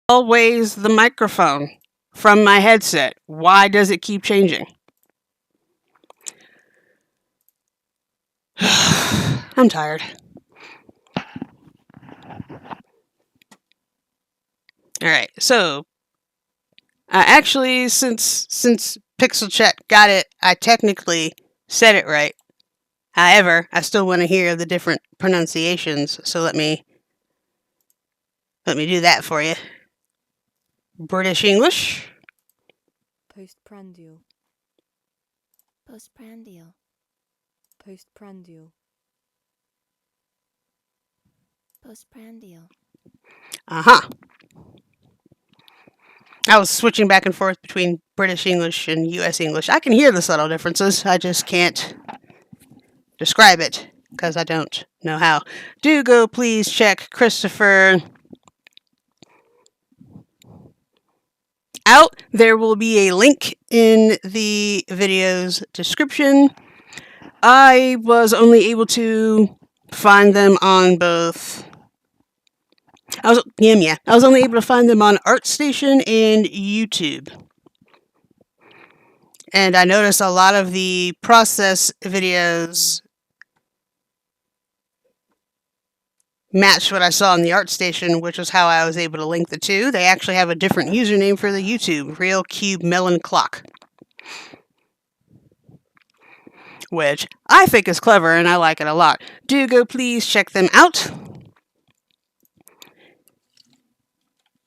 always the microphone from my headset? Why does it keep changing? I'm tired. Alright, so actually, since Pixel Chat got it, I technically said it right. However, I still want to hear the different pronunciations, so let me do that for you. British English. Postprandial. Postprandial. Postprandial. Postprandial. Uh-huh. I was switching back and forth between British English and US English. I can hear the subtle differences. I just can't describe it because I don't know how. Do go please check Christopher out. There will be a link in the video's description. I was only able to find them on both. I was only able to find them on ArtStation and YouTube. And I noticed a lot of the process videos matched what I saw on the ArtStation, which was how I was able to link the two. They actually have a different username for the YouTube, Real Cube Melon Clock, which I think is clever and I like it a lot. Do go please check them out.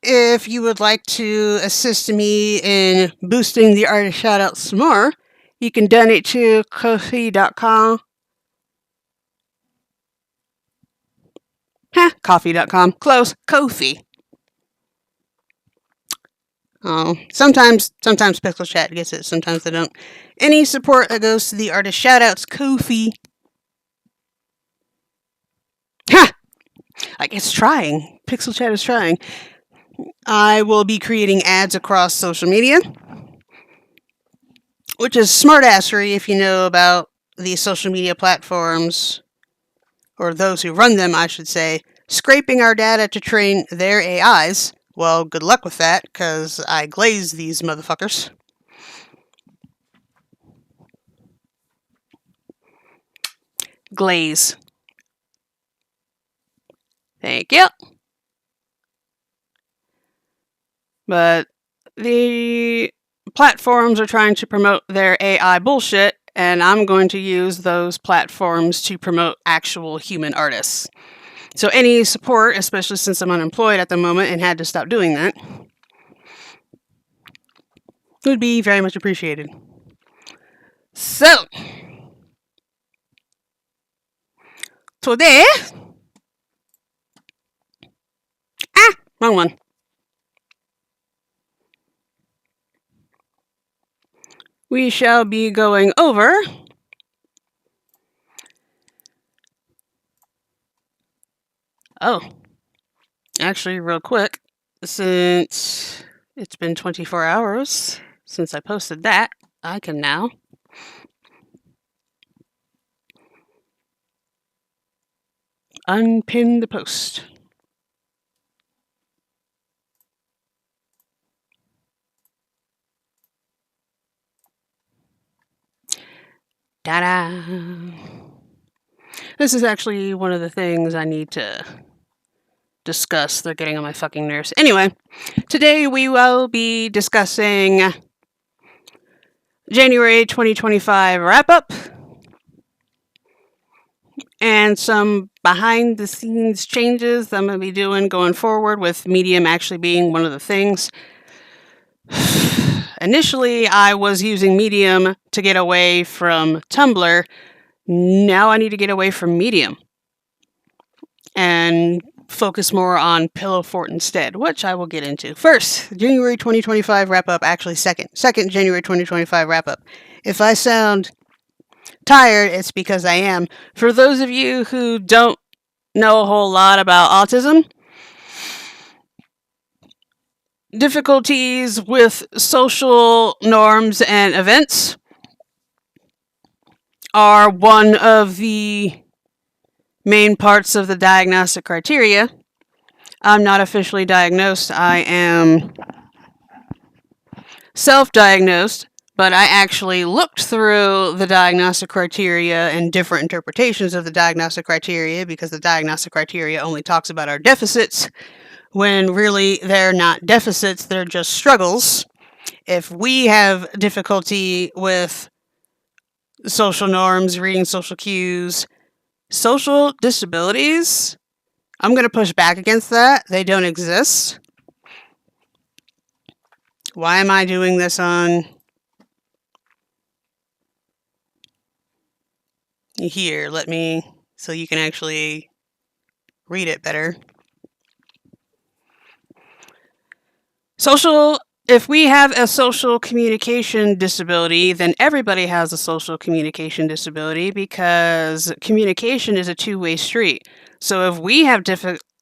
If you would like to assist me in boosting the artist shoutouts some more, you can donate to Ko-fi.com. Coffee.com. Close. Ko-fi. Oh, sometimes Pixel Chat gets it, sometimes they don't. Any support that goes to the artist shoutouts, Ko-fi. Ha! Like, it's trying. Pixel Chat is trying. I will be creating ads across social media, which is smartassery if you know about the social media platforms, or those who run them, I should say, scraping our data to train their AIs. Well, good luck with that, because I glaze these motherfuckers. Glaze. Thank you. But the platforms are trying to promote their AI bullshit, and I'm going to use those platforms to promote actual human artists. So any support, especially since I'm unemployed at the moment and had to stop doing that, would be very much appreciated. So, today, wrong one. We shall be going over actually real quick, since it's been 24 hours since I posted that, I can now unpin the post. Ta-da! This is actually one of the things I need to discuss. They're getting on my fucking nerves. Anyway, today we will be discussing January 2025 wrap-up and some behind-the-scenes changes that I'm going to be doing going forward, with Medium actually being one of the things. Initially, I was using Medium to get away from Tumblr. Now I need to get away from Medium and focus more on Pillow Fort instead, which I will get into. First, January 2025 wrap-up. Actually, second January 2025 wrap-up. If I sound tired, it's because I am. For those of you who don't know a whole lot about autism, difficulties with social norms and events are one of the main parts of the diagnostic criteria. I'm not officially diagnosed. I am self-diagnosed, but I actually looked through the diagnostic criteria and different interpretations of the diagnostic criteria because the diagnostic criteria only talks about our deficits when really they're not deficits, they're just struggles. If we have difficulty with social norms, reading social cues, social disabilities, I'm going to push back against that. They don't exist. Why am I doing this on here? Let me, so you can actually read it better. If we have a social communication disability, then everybody has a social communication disability because communication is a two-way street. So if we have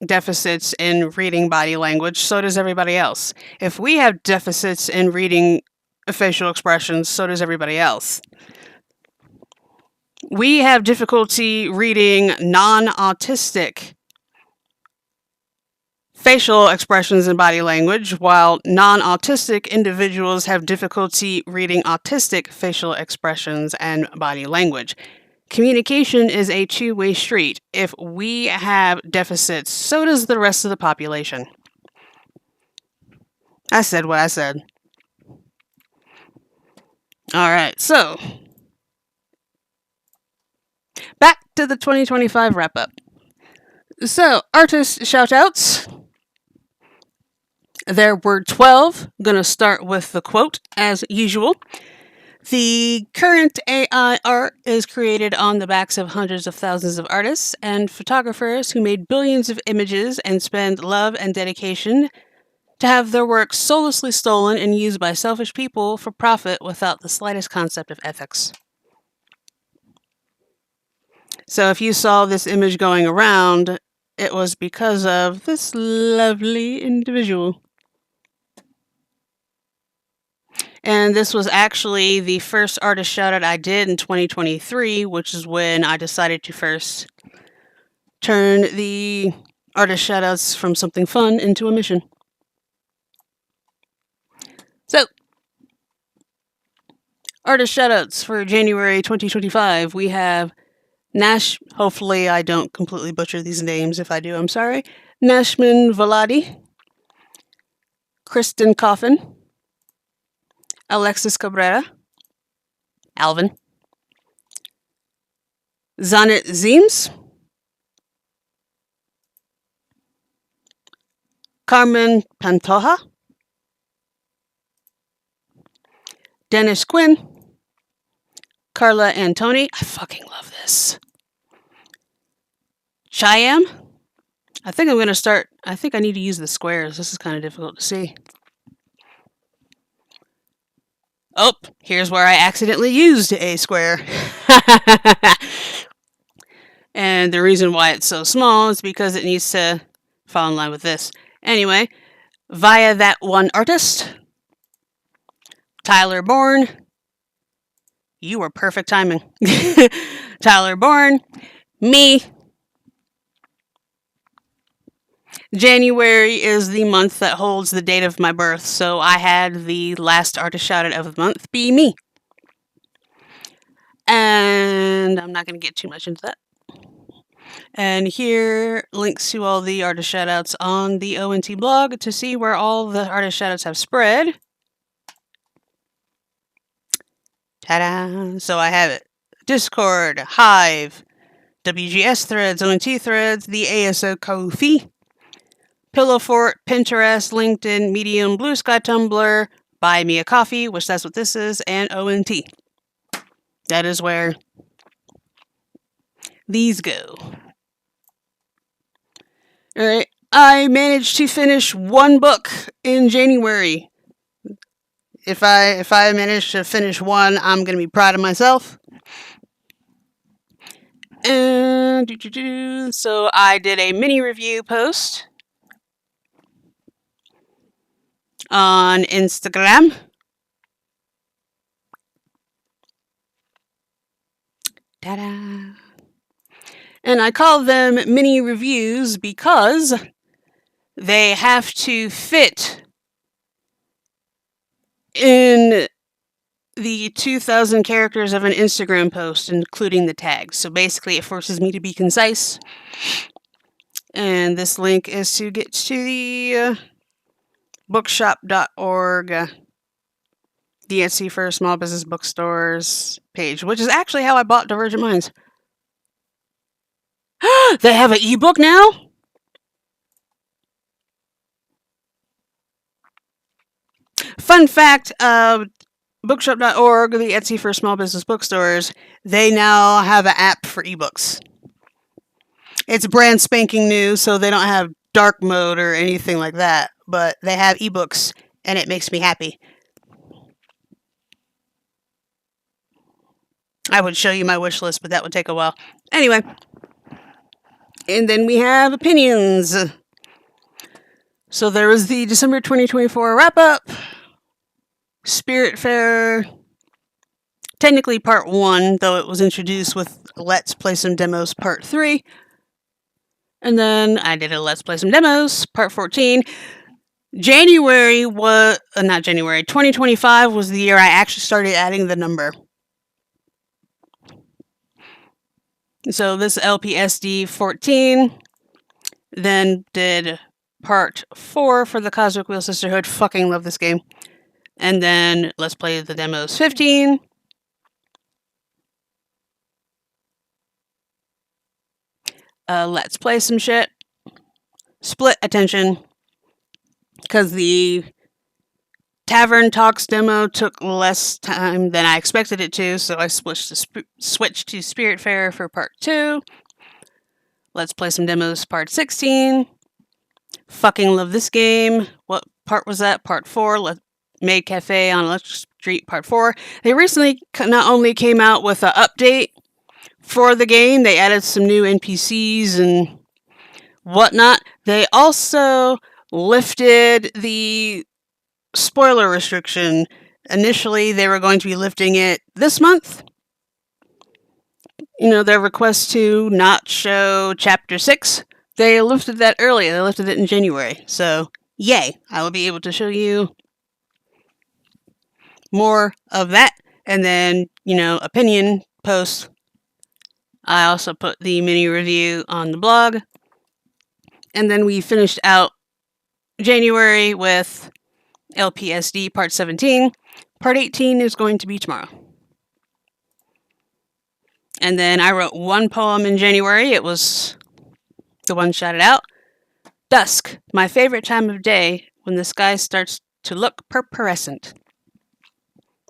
deficits in reading body language, so does everybody else. If we have deficits in reading facial expressions, so does everybody else. We have difficulty reading non-autistic facial expressions and body language, while non-autistic individuals have difficulty reading autistic facial expressions and body language. Communication is a two-way street. If we have deficits, so does the rest of the population. I said what I said. All right, so back to the 2025 wrap-up. So, artist shout-outs. There were 12. Gonna start with the quote, as usual. The current AI art is created on the backs of hundreds of thousands of artists and photographers who made billions of images and spend love and dedication to have their work soullessly stolen and used by selfish people for profit without the slightest concept of ethics. So if you saw this image going around, it was because of this lovely individual. And this was actually the first artist shout-out I did in 2023, which is when I decided to first turn the artist shout-outs from something fun into a mission. So, artist shout-outs for January 2025. We have hopefully I don't completely butcher these names. If I do, I'm sorry. Nashman Valadi, Kristen Coffin, Alexis Cabrera, Alvin, Zanet Zeems, Carmen Pantoja, Dennis Quinn, Carla Antoni. I fucking love this. Cheyam. I think I need to use the squares. This is kind of difficult to see. Oh, here's where I accidentally used a square. And the reason why it's so small is because it needs to fall in line with this. Anyway, via that one artist, Tyler Bourne. You were perfect timing. Tyler Bourne, me. January is the month that holds the date of my birth, so I had the last artist shout-out of the month be me. And I'm not going to get too much into that. And here, links to all the artist shout-outs on the ONT blog to see where all the artist shout-outs have spread. Ta-da! So I have it. Discord, Hive, WGS threads, ONT threads, the ASO Ko-fi, Pillowfort, Pinterest, LinkedIn, Medium, Blue Sky, Tumblr, Buy Me a Coffee, which that's what this is, and ONT. That is where these go. Alright, I managed to finish one book in January. If I manage to finish one, I'm going to be proud of myself. And so I did a mini review post on Instagram. Ta-da! And I call them mini reviews because they have to fit in the 2,000 characters of an Instagram post, including the tags. So basically, it forces me to be concise. And this link is to get to the bookshop.org, the Etsy for small business bookstores page, which is actually how I bought Divergent Minds. They have an ebook now? Fun fact, bookshop.org, the Etsy for small business bookstores, they now have an app for ebooks. It's brand spanking new, so they don't have dark mode or anything like that, but they have ebooks, and it makes me happy. I would show you my wish list, but that would take a while. Anyway, and then we have opinions. So there was the December 2024 wrap-up, Spirit Fair, technically part 1, though it was introduced with Let's Play Some Demos part 3. And then I did a Let's Play Some Demos, part 14. 2025 was the year I actually started adding the number. So this LPSD 14, then did part 4 for the Cosmic Wheel Sisterhood. Fucking love this game. And then Let's Play the Demos 15. Let's play some shit. Split attention. Because the Tavern Talks demo took less time than I expected it to, so I switched to Spirit Fair for part 2. Let's Play Some Demos part 16. Fucking love this game. What part was that? Part 4. Maid Cafe on Electric Street part 4. They recently not only came out with an update for the game, they added some new NPCs and whatnot. They also lifted the spoiler restriction. Initially, they were going to be lifting it this month. You know, their request to not show Chapter 6. They lifted that earlier. They lifted it in January. So, yay. I will be able to show you more of that. And then, opinion posts. I also put the mini review on the blog. And then we finished out January with LPSD Part 17. Part 18 is going to be tomorrow. And then I wrote one poem in January. It was the one shouted out. Dusk, my favorite time of day when the sky starts to look purpurescent.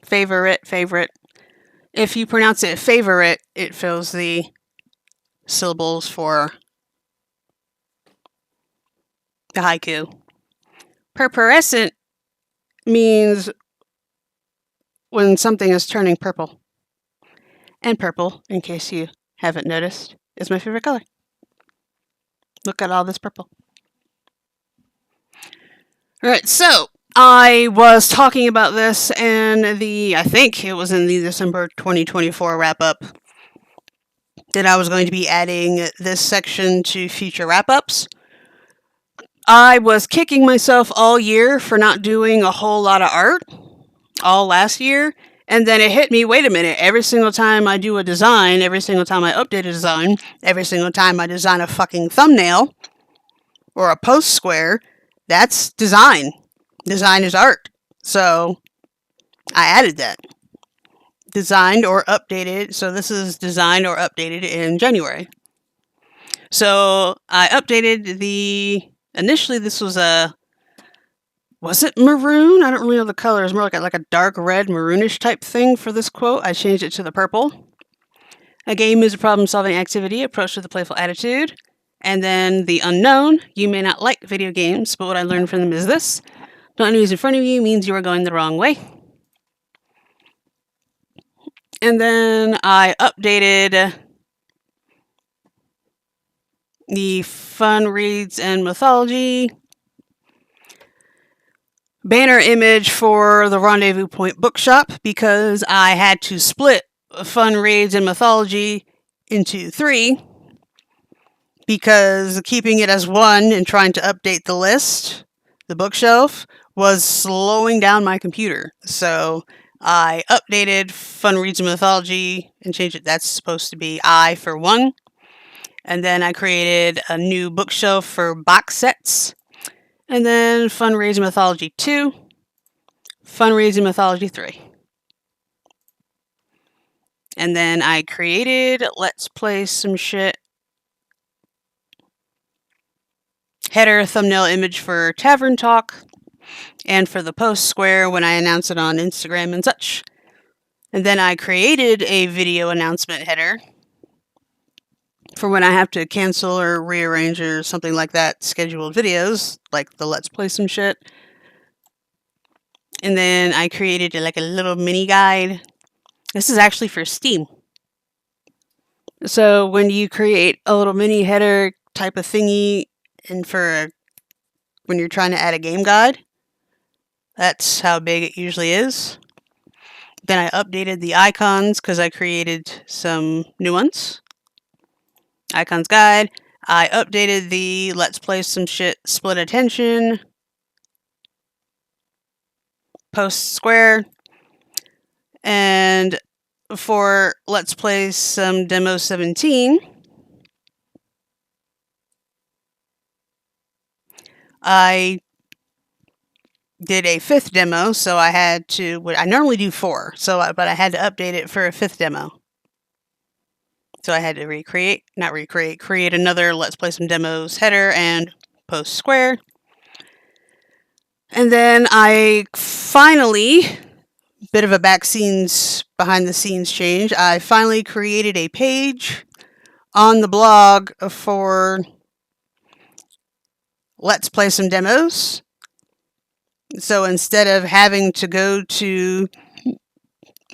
Favorite. If you pronounce it favorite, it fills the syllables for the haiku. Purpurescent means when something is turning purple. And purple, in case you haven't noticed, is my favorite color. Look at all this purple. Alright, so I was talking about this in I think it was in the December 2024 wrap-up, that I was going to be adding this section to future wrap-ups. I was kicking myself all year for not doing a whole lot of art all last year, and then it hit me, wait a minute, every single time I do a design, every single time I update a design, every single time I design a fucking thumbnail or a post square, that's design. Design is art. So I added that. Designed or updated. So this is designed or updated in January. So I updated initially this was was it maroon? I don't really know the color. It's more like a dark red, maroonish type thing for this quote. I changed it to the purple. A game is a problem-solving activity approached with a playful attitude. And then the unknown. You may not like video games, but what I learned from them is this. Not news in front of you means you are going the wrong way. And then I updated the Fun Reads and Mythology banner image for the Rendezvous Point Bookshop because I had to split Fun Reads and Mythology into 3 because keeping it as one and trying to update the list, the bookshelf, was slowing down my computer. So I updated Fun Reads and Mythology and changed it. That's supposed to be I for one. And then I created a new bookshelf for box sets. And then Fun Reads and Mythology 2, Fun Reads and Mythology 3. And then I created Let's Play Some Shit header thumbnail image for Tavern Talk and for the post square when I announce it on Instagram and such. And then I created a video announcement header for when I have to cancel or rearrange or something like that scheduled videos, like the Let's Play Some Shit. And then I created like a little mini guide. This is actually for Steam. So when you create a little mini header type of thingy and when you're trying to add a game guide, that's how big it usually is. Then I updated the icons because I created some new ones. Icons guide. I updated the Let's Play Some Shit split attention post square. And for Let's Play Some Demo 17, I did a 5th demo, so I had to, I normally do 4, but I had to update it for a 5th demo. So I had to create another Let's Play Some Demos header and post square. And then I finally, bit of a behind the scenes change, I finally created a page on the blog for Let's Play Some Demos. So instead of having to go to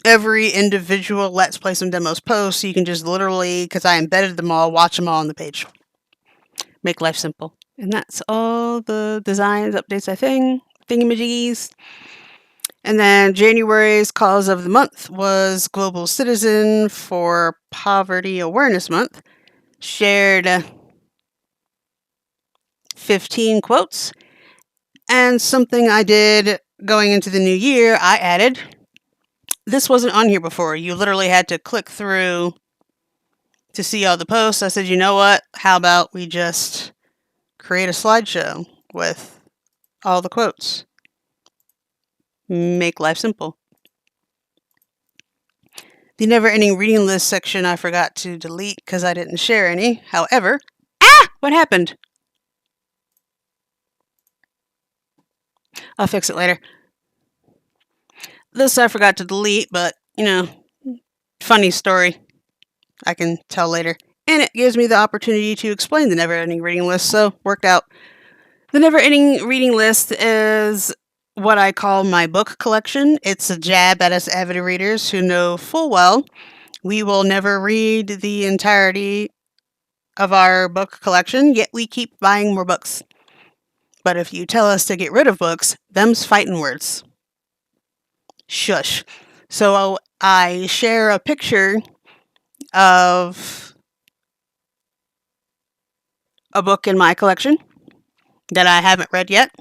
every individual Let's Play Some Demos post, you can just literally, because I embedded them all, watch them all on the page. Make life simple. And that's all the designs, updates, thingamajiggies. And then January's cause of the month was Global Citizen for Poverty Awareness Month. Shared 15 quotes. And something I did going into the new year, I added, this wasn't on here before. You literally had to click through to see all the posts. I said, you know what? How about we just create a slideshow with all the quotes? Make life simple. The never-ending reading list section I forgot to delete because I didn't share any. However, what happened? I'll fix it later. This I forgot to delete, but, funny story I can tell later. And it gives me the opportunity to explain the never-ending reading list, so worked out. The never-ending reading list is what I call my book collection. It's a jab at us avid readers who know full well we will never read the entirety of our book collection, yet we keep buying more books. But if you tell us to get rid of books, them's fighting words. Shush. So I share a picture of a book in my collection that I haven't read yet.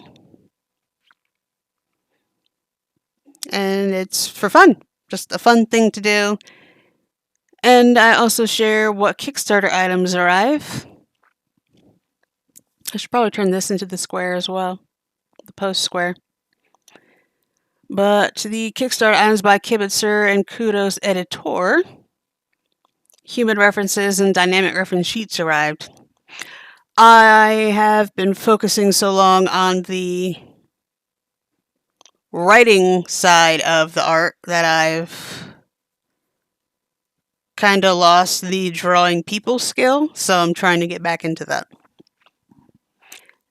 And it's for fun. Just a fun thing to do. And I also share what Kickstarter items arrive. I should probably turn this into the square as well. The post square. But the Kickstarter items by Kibitzer and Kudos Editor, human references and dynamic reference sheets arrived. I have been focusing so long on the writing side of the art that I've kind of lost the drawing people skill, so I'm trying to get back into that.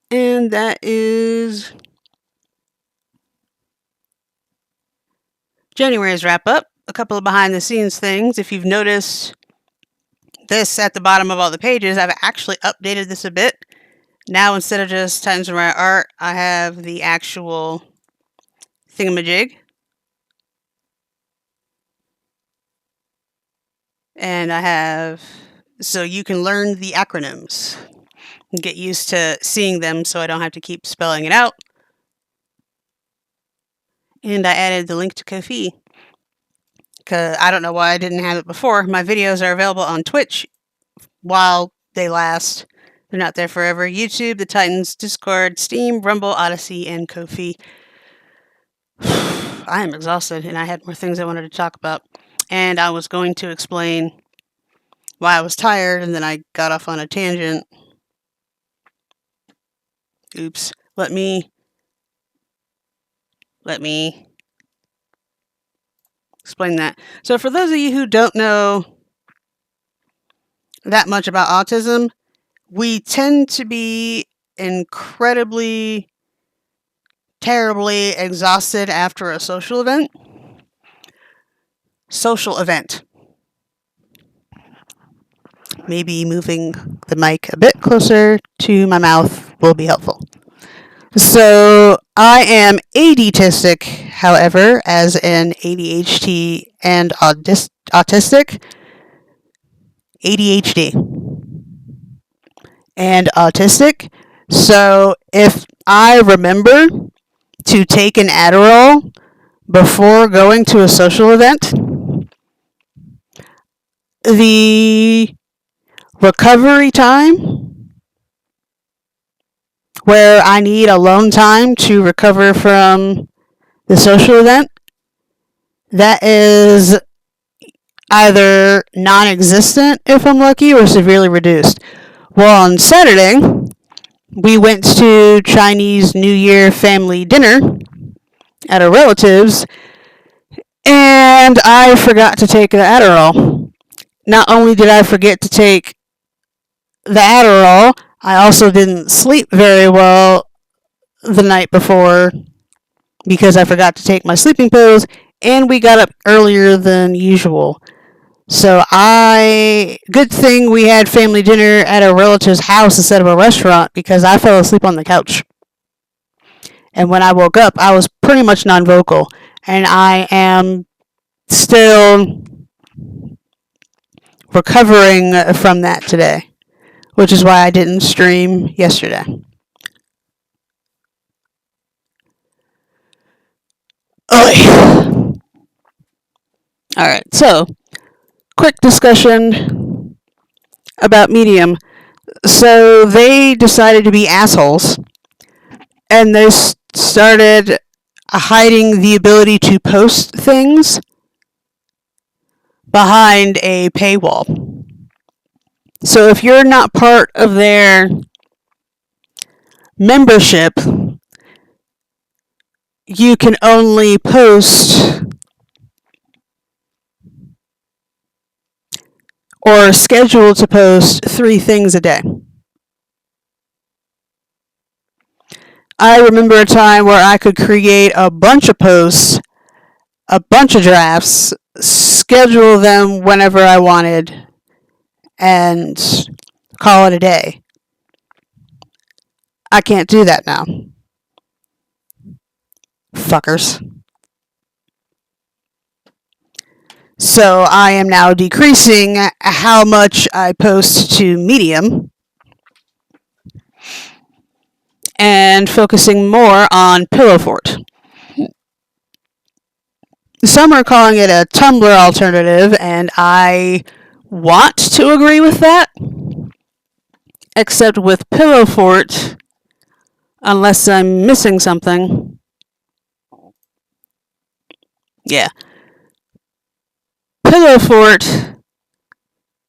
And that is January's wrap up. A couple of behind the scenes things. If you've noticed this at the bottom of all the pages, I've actually updated this a bit. Now instead of just Titans of Mariah art, I have the actual thingamajig. And I have so you can learn the acronyms and get used to seeing them so I don't have to keep spelling it out. And I added the link to Ko-fi, because I don't know why I didn't have it before. My videos are available on Twitch while they last. They're not there forever. YouTube, the Titans, Discord, Steam, Rumble, Odyssey, and Ko-fi. I am exhausted, and I had more things I wanted to talk about. And I was going to explain why I was tired, and then I got off on a tangent. Oops. Let me explain that. So for those of you who don't know that much about autism, we tend to be incredibly, terribly exhausted after a social event. Maybe moving the mic a bit closer to my mouth will be helpful. So I am ADtistic, however, as in ADHD and autistic. ADHD and autistic. So if I remember to take an Adderall before going to a social event, the recovery time, where I need alone time to recover from the social event, that is either non-existent if I'm lucky or severely reduced. Well, on Saturday, we went to Chinese New Year family dinner at a relative's, and I forgot to take the Adderall. Not only did I forget to take the Adderall, I also didn't sleep very well the night before because I forgot to take my sleeping pills, and we got up earlier than usual. So good thing we had family dinner at a relative's house instead of a restaurant, because I fell asleep on the couch. And when I woke up, I was pretty much non-vocal, and I am still recovering from that today, which is why I didn't stream yesterday. Alright, so quick discussion about Medium. So they decided to be assholes, and they started hiding the ability to post things behind a paywall. So if you're not part of their membership, you can only post or schedule to post 3 things a day. I remember a time where I could create a bunch of posts, a bunch of drafts, schedule them whenever I wanted, and call it a day. I can't do that now. Fuckers. So I am now decreasing how much I post to Medium and focusing more on Pillow Fort. Some are calling it a Tumblr alternative, and I want to agree with that. Except with Pillow Fort, unless I'm missing something. Yeah. Pillow Fort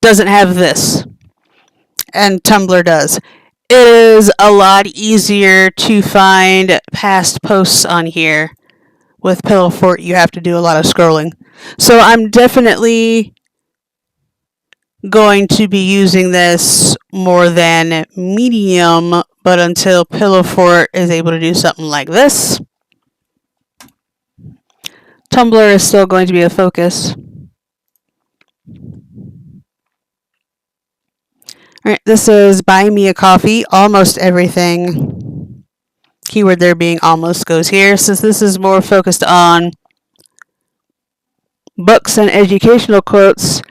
doesn't have this, and Tumblr does. It is a lot easier to find past posts on here. With Pillow Fort, you have to do a lot of scrolling. So I'm definitely going to be using this more than Medium, but until Pillow Fort is able to do something like this, Tumblr is still going to be a focus. Alright, this is Buy Me a Coffee. Almost everything, keyword there being almost, goes here, since this is more focused on books and educational quotes.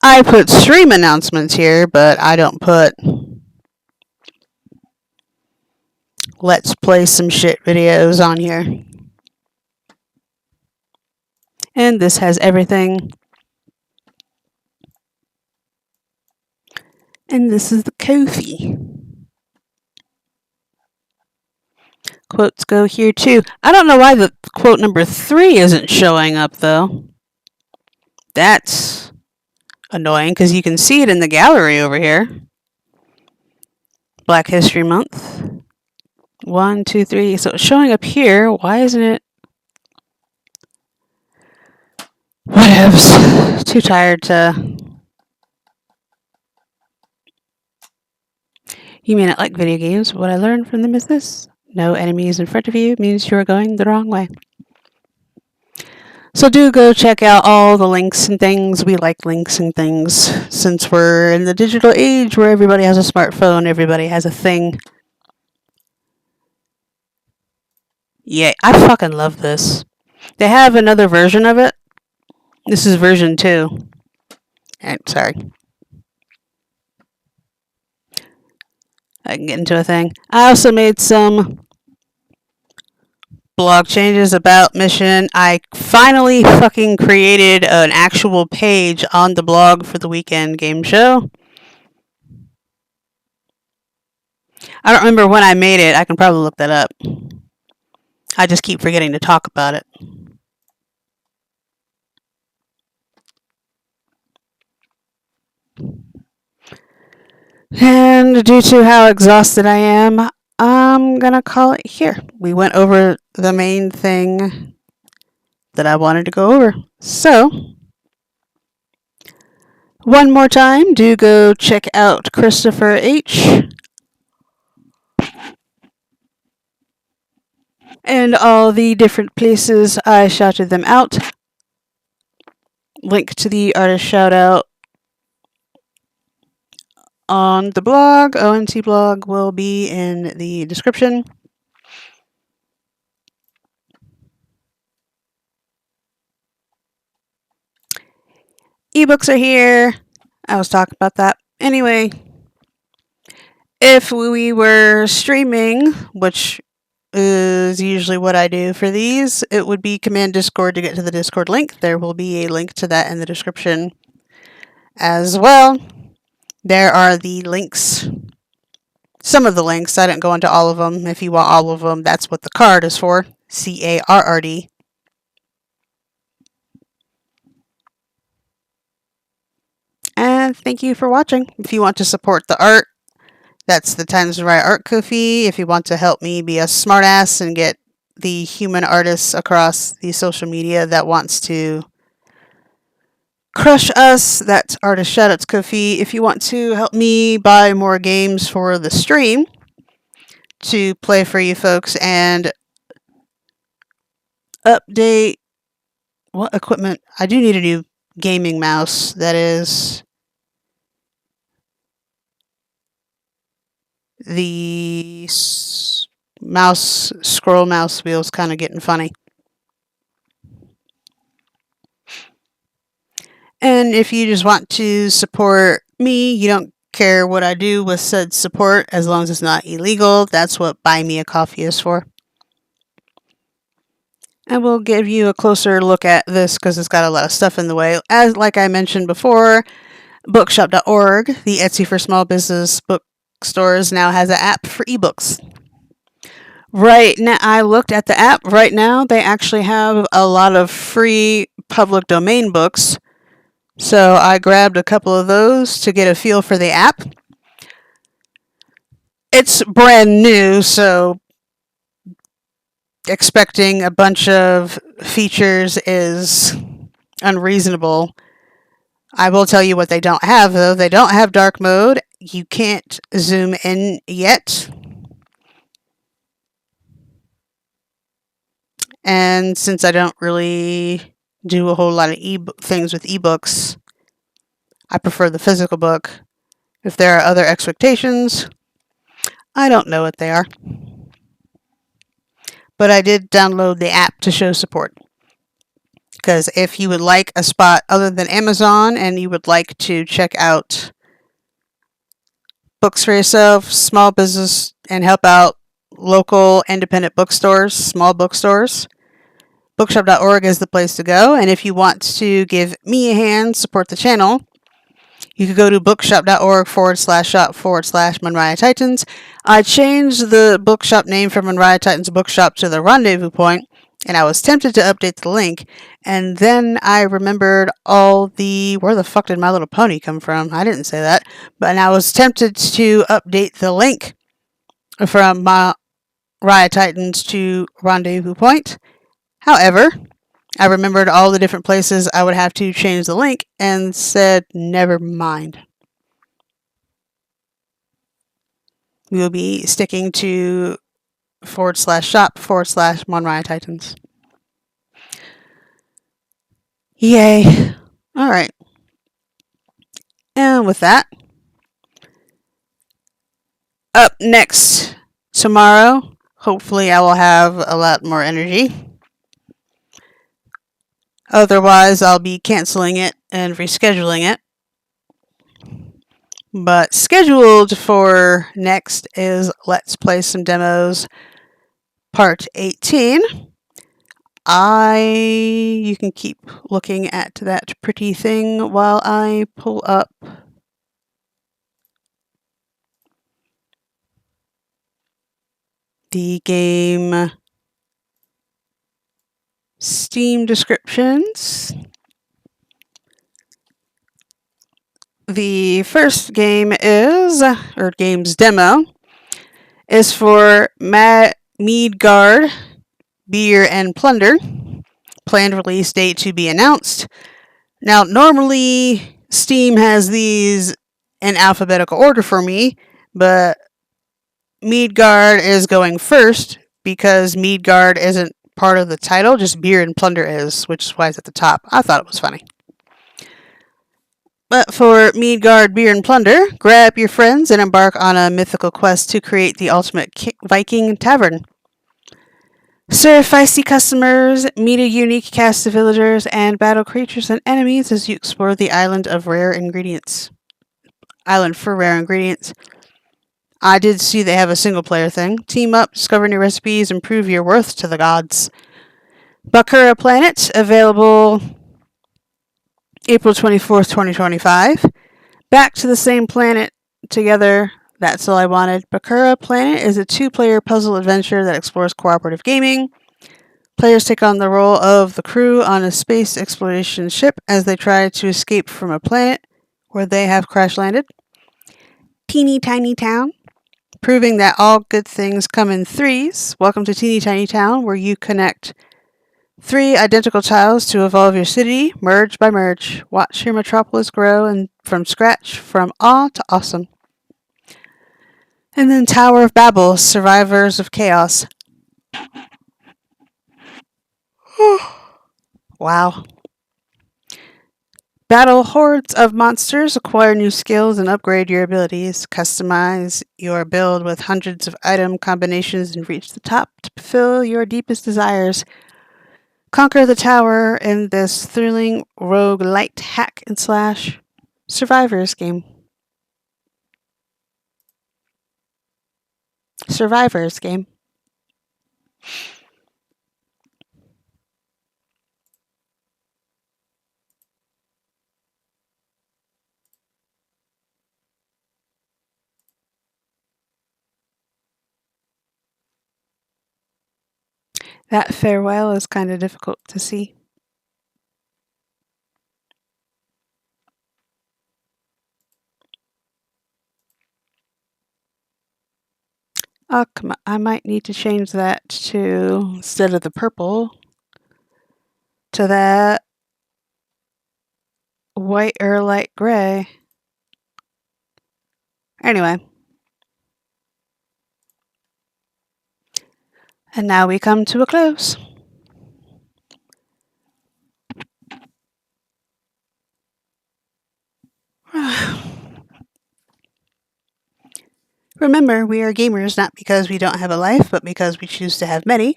I put stream announcements here, but I don't put let's play some shit videos on here. And this has everything. And this is the Ko-fi. Quotes go here too. I don't know why the quote number 3 isn't showing up though. That's annoying because you can see it in the gallery over here. Black History Month. 1, 2, 3. So it's showing up here. Why isn't it? Whatevs. Too tired to. You may not like video games, but what I learned from them is this. No enemies in front of you means you're going the wrong way. So do go check out all the links and things. We like links and things since we're in the digital age where everybody has a smartphone, everybody has a thing. Yeah, I fucking love this. They have another version of it. This is version 2. Sorry. I can get into a thing. I also made some blog changes about Mission. I finally fucking created an actual page on the blog for the weekend game show. I don't remember when I made it. I can probably look that up. I just keep forgetting to talk about it. And due to how exhausted I am, I'm gonna call it here. We went over the main thing that I wanted to go over. So, one more time, do go check out Christopher H. and all the different places I shouted them out. Link to the artist shout out on the blog. ONT blog will be in the description. Ebooks are here. I was talking about that. Anyway, if we were streaming, which is usually what I do for these, it would be command Discord to get to the Discord link. There will be a link to that in the description as well. There are the links. Some of the links. I didn't go into all of them. If you want all of them, that's what the card is for. CARRD. And thank you for watching. If you want to support the art, that's the Times to Write Art Ko-fi. If you want to help me be a smartass and get the human artists across the social media that wants to crush us, that's Artist Shoutouts Ko-fi. If you want to help me buy more games for the stream to play for you folks and update what equipment? I do need a new gaming mouse. That is the scroll mouse wheel's kind of getting funny. And if you just want to support me, you don't care what I do with said support as long as it's not illegal. That's what Buy Me a Coffee is for. And we'll give you a closer look at this because it's got a lot of stuff in the way. As like I mentioned before, Bookshop.org, the Etsy for small business bookstores, now has an app for ebooks. Right now, I looked at the app. Right now, they actually have a lot of free public domain books. So I grabbed a couple of those to get a feel for the app. It's brand new, so expecting a bunch of features is unreasonable. I will tell you what they don't have, though. They don't have dark mode. You can't zoom in yet. And since I don't really do a whole lot of things with ebooks, I prefer the physical book. If there are other expectations, I don't know what they are. But I did download the app to show support. Because if you would like a spot other than Amazon and you would like to check out books for yourself, small business, and help out local independent bookstores, small bookstores, Bookshop.org is the place to go. And if you want to give me a hand, support the channel, you could go to bookshop.org/shop/, MonriaTitans. I changed the bookshop name from MonriaTitans Bookshop to the Rendezvous Point, and I was tempted to update the link. And then I remembered where the fuck did My Little Pony come from? I didn't say that. But I was tempted to update the link from MonriaTitans to Rendezvous Point. However, I remembered all the different places I would have to change the link and said, never mind. We will be sticking to /shop/ MonriaTitans. Yay. Alright. And with that, up next tomorrow, hopefully I will have a lot more energy. Otherwise, I'll be canceling it and rescheduling it. But scheduled for next is Let's Play Some Demos Part 18. You can keep looking at that pretty thing while I pull up the game Steam descriptions. The first game game's demo is for Midgard Beer and Plunder. Planned release date to be announced. Now, normally Steam has these in alphabetical order for me, but Midgard is going first because Midgard isn't part of the title, just Beer and Plunder is, which is why it's at the top. I thought it was funny. But for Midgard Beer and Plunder, grab your friends and embark on a mythical quest to create the ultimate Viking tavern. Serve feisty customers, meet a unique cast of villagers, and battle creatures and enemies as you explore the island for rare ingredients. I did see they have a single player thing. Team up, discover new recipes, and prove your worth to the gods. Bakura Planet, available April 24th, 2025. Back to the same planet together. That's all I wanted. Bakura Planet is a 2-player puzzle adventure that explores cooperative gaming. Players take on the role of the crew on a space exploration ship as they try to escape from a planet where they have crash landed. Teeny Tiny Town, proving that all good things come in threes. Welcome to Teeny Tiny Town, where you connect 3 identical tiles to evolve your city, merge by merge. Watch your metropolis grow and from scratch, from awe to awesome. And then Tower of Babel, Survivors of Chaos. Wow. Battle hordes of monsters, acquire new skills, and upgrade your abilities. Customize your build with hundreds of item combinations and reach the top to fulfill your deepest desires. Conquer the tower in this thrilling roguelite hack and slash survivors game. Survivors game. That farewell is kind of difficult to see. Oh, come on. I might need to change that to, instead of the purple, to that white or light gray. Anyway. And now we come to a close. Remember, we are gamers not because we don't have a life, but because we choose to have many,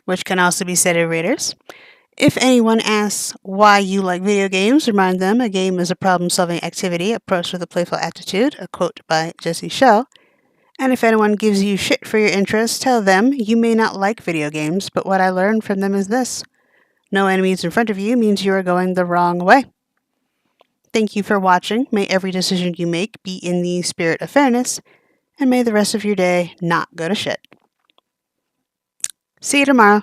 which can also be said of Raiders. If anyone asks why you like video games, remind them a game is a problem-solving activity approached with a playful attitude, a quote by Jesse Shell. And if anyone gives you shit for your interests, tell them you may not like video games, but what I learned from them is this: no enemies in front of you means you are going the wrong way. Thank you for watching. May every decision you make be in the spirit of fairness, and may the rest of your day not go to shit. See you tomorrow.